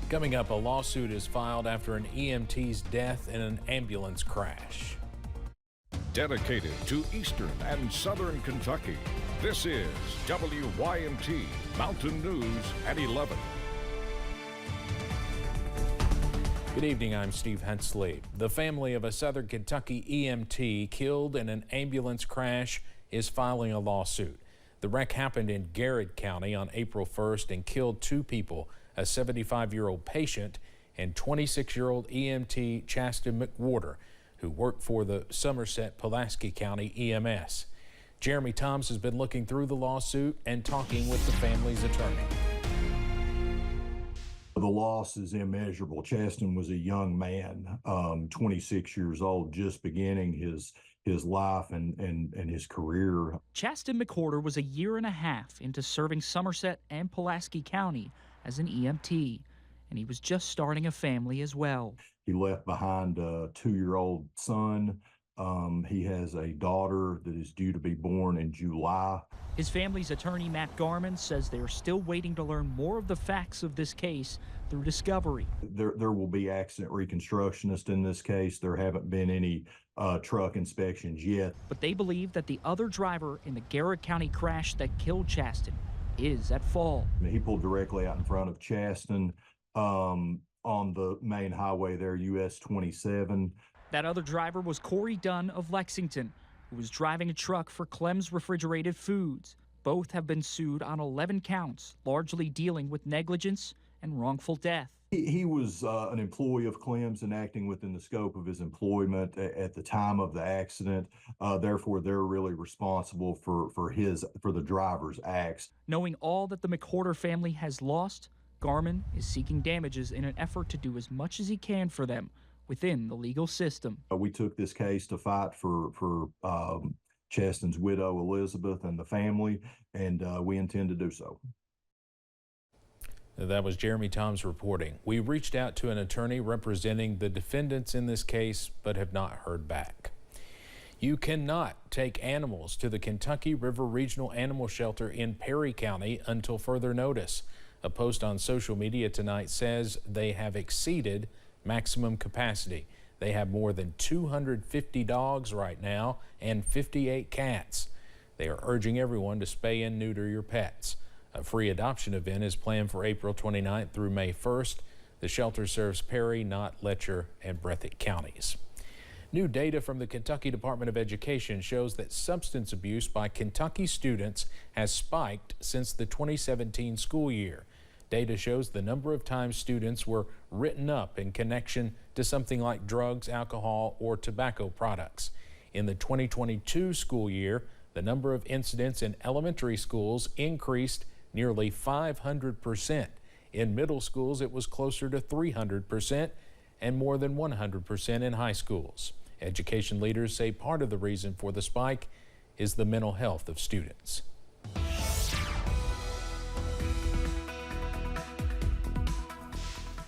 Coming up, a lawsuit is filed after an EMT's death in an ambulance crash. Dedicated to Eastern and Southern Kentucky, this is WYMT Mountain News at 11. Good evening, I'm Steve Hensley. The family of a Southern Kentucky EMT killed in an ambulance crash is filing a lawsuit. The wreck happened in Garrett County on April 1st and killed two people, a 75-year-old patient and 26-year-old EMT Chast McCarter, who worked for the Somerset-Pulaski County EMS. Jeremy Toms has been looking through the lawsuit and talking with the family's attorney. The loss is immeasurable. Chaston was a young man, 26 years old, just beginning his life and his career. Chast McCarter was a year and a half into serving Somerset and Pulaski County as an EMT, and he was just starting a family as well. He left behind a 2-year-old son. He has a daughter that is due to be born in July. His family's attorney, Matt Garman, says they are still waiting to learn more of the facts of this case through discovery. There will be accident reconstructionists in this case. There haven't been any truck inspections yet. But they believe that the other driver in the Garrett County crash that killed Chaston is at fault. He pulled directly out in front of Chaston on the main highway there, US 27. That other driver was Corey Dunn of Lexington, who was driving a truck for Clem's Refrigerated Foods. Both have been sued on 11 counts, largely dealing with negligence and wrongful death. He was an employee of Clem's and acting within the scope of his employment at the time of the accident. Therefore, they're really responsible for the driver's acts. Knowing all that the McCarter family has lost, Garman is seeking damages in an effort to do as much as he can for them within the legal system. We took this case to fight for Chaston's widow, Elizabeth, and the family, and we intend to do so. That was Jeremy Toms reporting. We reached out to an attorney representing the defendants in this case, but have not heard back. You cannot take animals to the Kentucky River Regional Animal Shelter in Perry County until further notice. A post on social media tonight says they have exceeded maximum capacity. They have more than 250 dogs right now and 58 cats. They are urging everyone to spay and neuter your pets. A free adoption event is planned for April 29th through May 1st. The shelter serves Perry, Knott, Letcher, and Breathitt counties. New data from the Kentucky Department of Education shows that substance abuse by Kentucky students has spiked since the 2017 school year. Data shows the number of times students were written up in connection to something like drugs, alcohol, or tobacco products. In the 2022 school year, the number of incidents in elementary schools increased nearly 500%. In middle schools, it was closer to 300% and more than 100% in high schools. Education leaders say part of the reason for the spike is the mental health of students.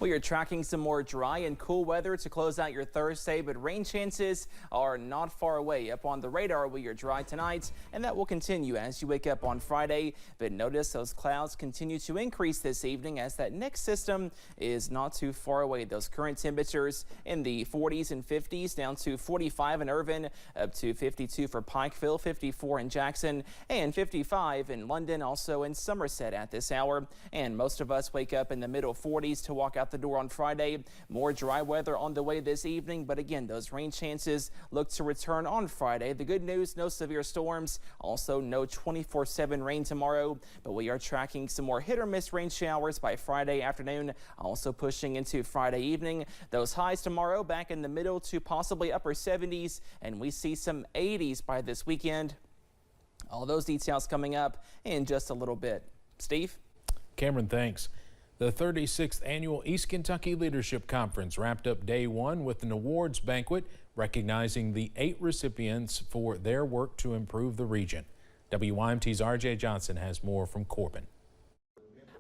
We are tracking some more dry and cool weather to close out your Thursday, but rain chances are not far away. Up on the radar, we are dry tonight, and that will continue as you wake up on Friday. But notice those clouds continue to increase this evening as that next system is not too far away. Those current temperatures in the 40s and 50s, down to 45 in Irvin, up to 52 for Pikeville, 54 in Jackson, and 55 in London, also in Somerset at this hour. And most of us wake up in the middle 40s to walk out the door on Friday. More dry weather on the way this evening, but again, those rain chances look to return on Friday. The good news, no severe storms, also no 24/7 rain tomorrow, but we are tracking some more hit or miss rain showers by Friday afternoon, also pushing into Friday evening. Those highs tomorrow back in the middle to possibly upper 70s, and we see some 80s by this weekend. All those details coming up in just a little bit. Steve? Cameron, thanks. The 36th Annual East Kentucky Leadership Conference wrapped up day one with an awards banquet recognizing the 8 recipients for their work to improve the region. WYMT's RJ Johnson has more from Corbin.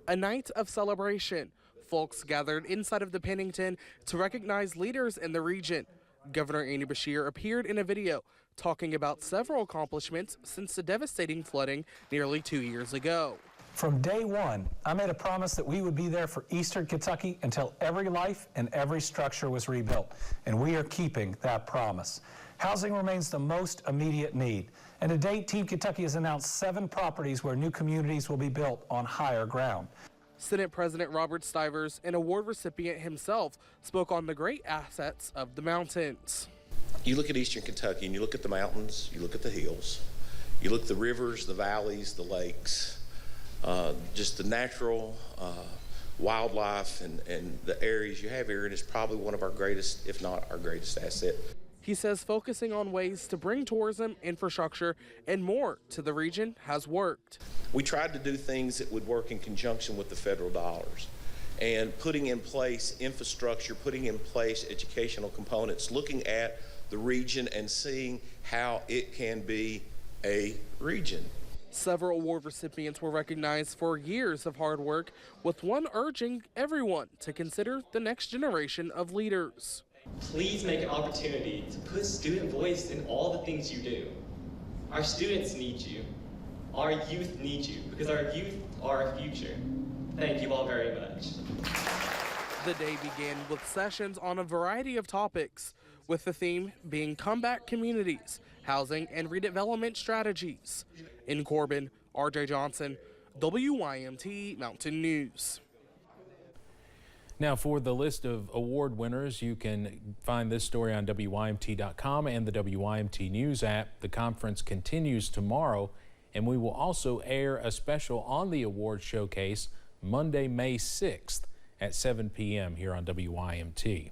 A night of celebration. Folks gathered inside of the Pennington to recognize leaders in the region. Governor Andy Beshear appeared in a video talking about several accomplishments since the devastating flooding nearly 2 years ago. From day one, I made a promise that we would be there for Eastern Kentucky until every life and every structure was rebuilt, and we are keeping that promise. Housing remains the most immediate need, and to date, Team Kentucky has announced 7 properties where new communities will be built on higher ground. Senate President Robert Stivers, an award recipient himself, spoke on the great assets of the mountains. You look at Eastern Kentucky and you look at the mountains, you look at the hills, you look at the rivers, the valleys, the lakes, just the natural wildlife and the areas you have here, and it's probably one of our greatest, if not our greatest asset. He says focusing on ways to bring tourism, infrastructure, and more to the region has worked. We tried to do things that would work in conjunction with the federal dollars, and putting in place infrastructure, putting in place educational components, looking at the region and seeing how it can be a region. Several award recipients were recognized for years of hard work, with one urging everyone to consider the next generation of leaders. Please make an opportunity to put student voice in all the things you do. Our students need you. Our youth need you, because our youth are our future. Thank you all very much. The day began with sessions on a variety of topics, with the theme being comeback communities, housing, and redevelopment strategies. In Corbin, RJ Johnson, WYMT Mountain News. Now, for the list of award winners, you can find this story on WYMT.com and the WYMT News app. The conference continues tomorrow, and we will also air a special on the award showcase Monday, May 6th at 7 p.m. here on WYMT.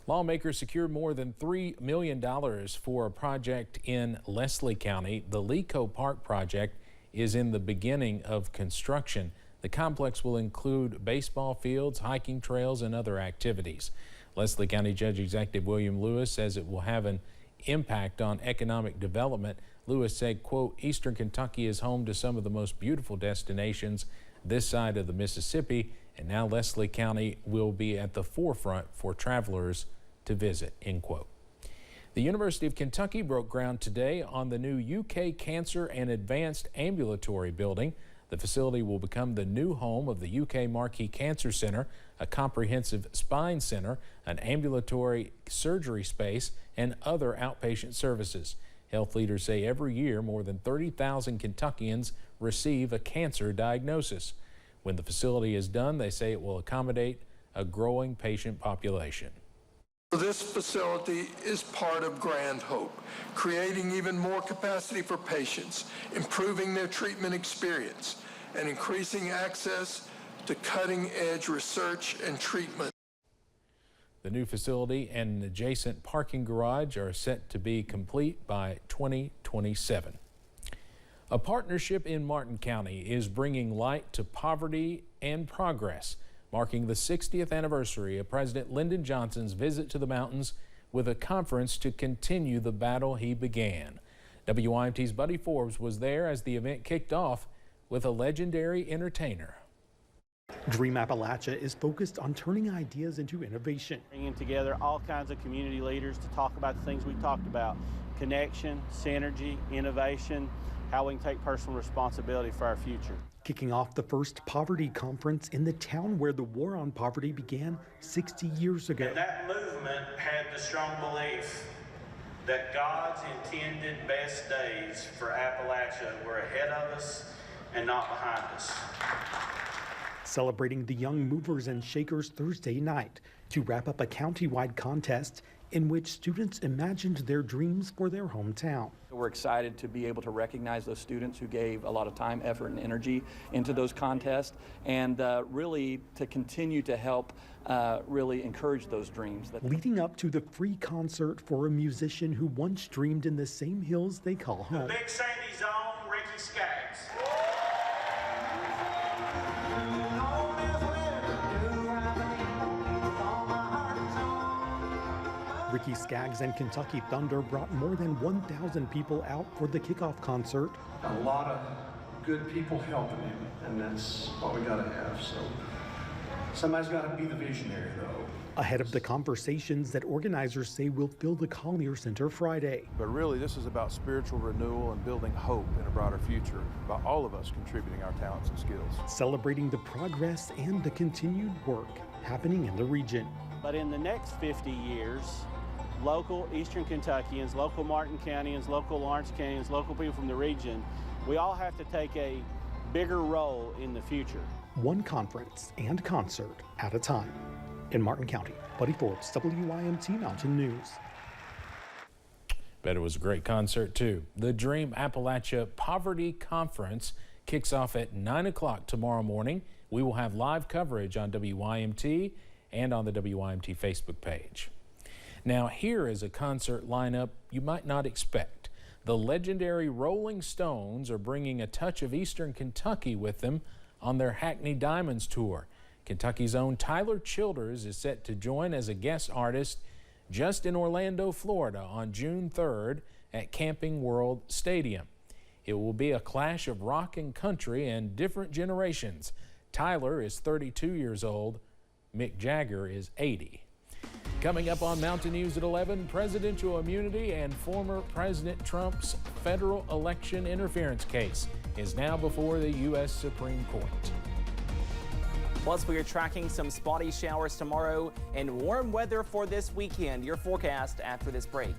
Lawmakers secured more than $3 million for a project in Leslie County. The LECO Park project is in the beginning of construction. The complex will include baseball fields, hiking trails, and other activities. Leslie County Judge Executive William Lewis says it will have an impact on economic development. Lewis said, quote, Eastern Kentucky is home to some of the most beautiful destinations this side of the Mississippi, and now Leslie County will be at the forefront for travelers to visit, end quote. The University of Kentucky broke ground today on the new UK Cancer and Advanced Ambulatory Building. The facility will become the new home of the UK Marquis Cancer Center, a comprehensive spine center, an ambulatory surgery space, and other outpatient services. Health leaders say every year more than 30,000 Kentuckians receive a cancer diagnosis. When the facility is done, they say it will accommodate a growing patient population. This facility is part of Grand Hope, creating even more capacity for patients, improving their treatment experience, and increasing access to cutting-edge research and treatment. The new facility and an adjacent parking garage are set to be complete by 2027. A partnership in Martin County is bringing light to poverty and progress, marking the 60th anniversary of President Lyndon Johnson's visit to the mountains with a conference to continue the battle he began. WYMT's Buddy Forbes was there as the event kicked off with a legendary entertainer. Dream Appalachia is focused on turning ideas into innovation. Bringing together all kinds of community leaders to talk about the things we talked about: connection, synergy, innovation, how we can take personal responsibility for our future. Kicking off the first poverty conference in the town where the war on poverty began 60 years ago. And that movement had the strong belief that God's intended best days for Appalachia were ahead of us and not behind us. Celebrating the young movers and shakers Thursday night to wrap up a county-wide contest in which students imagined their dreams for their hometown. We're excited to be able to recognize those students who gave a lot of time, effort, and energy into those contests, and really to continue to help really encourage those dreams. Leading up to the free concert for a musician who once dreamed in the same hills they call home. The Big Sandy's own Ricky Skaggs. Ricky Skaggs and Kentucky Thunder brought more than 1,000 people out for the kickoff concert. A lot of good people helping him, and that's what we got to have. So Somebody's got to be the visionary, though. Ahead of the conversations that organizers say will fill the Collier Center Friday. But really, this is about spiritual renewal and building hope in a broader future, about all of us contributing our talents and skills. Celebrating the progress and the continued work happening in the region. But in the next 50 years, local Eastern Kentuckians, local Martin Countyans, local Lawrence Countyans, local people from the region, we all have to take a bigger role in the future. One conference and concert at a time. In Martin County, Buddy Forbes, WYMT Mountain News. Bet it was a great concert too. The Dream Appalachia Poverty Conference kicks off at 9 o'clock tomorrow morning. We will have live coverage on WYMT and on the WYMT Facebook page. Now here is a concert lineup you might not expect. The legendary Rolling Stones are bringing a touch of Eastern Kentucky with them on their Hackney Diamonds tour. Kentucky's own Tyler Childers is set to join as a guest artist just in Orlando, Florida on June 3rd at Camping World Stadium. It will be a clash of rock and country and different generations. Tyler is 32 years old. Mick Jagger is 80. Coming up on Mountain News at 11, presidential immunity and former President Trump's federal election interference case is now before the U.S. Supreme Court. Plus, we are tracking some spotty showers tomorrow and warm weather for this weekend. Your forecast after this break.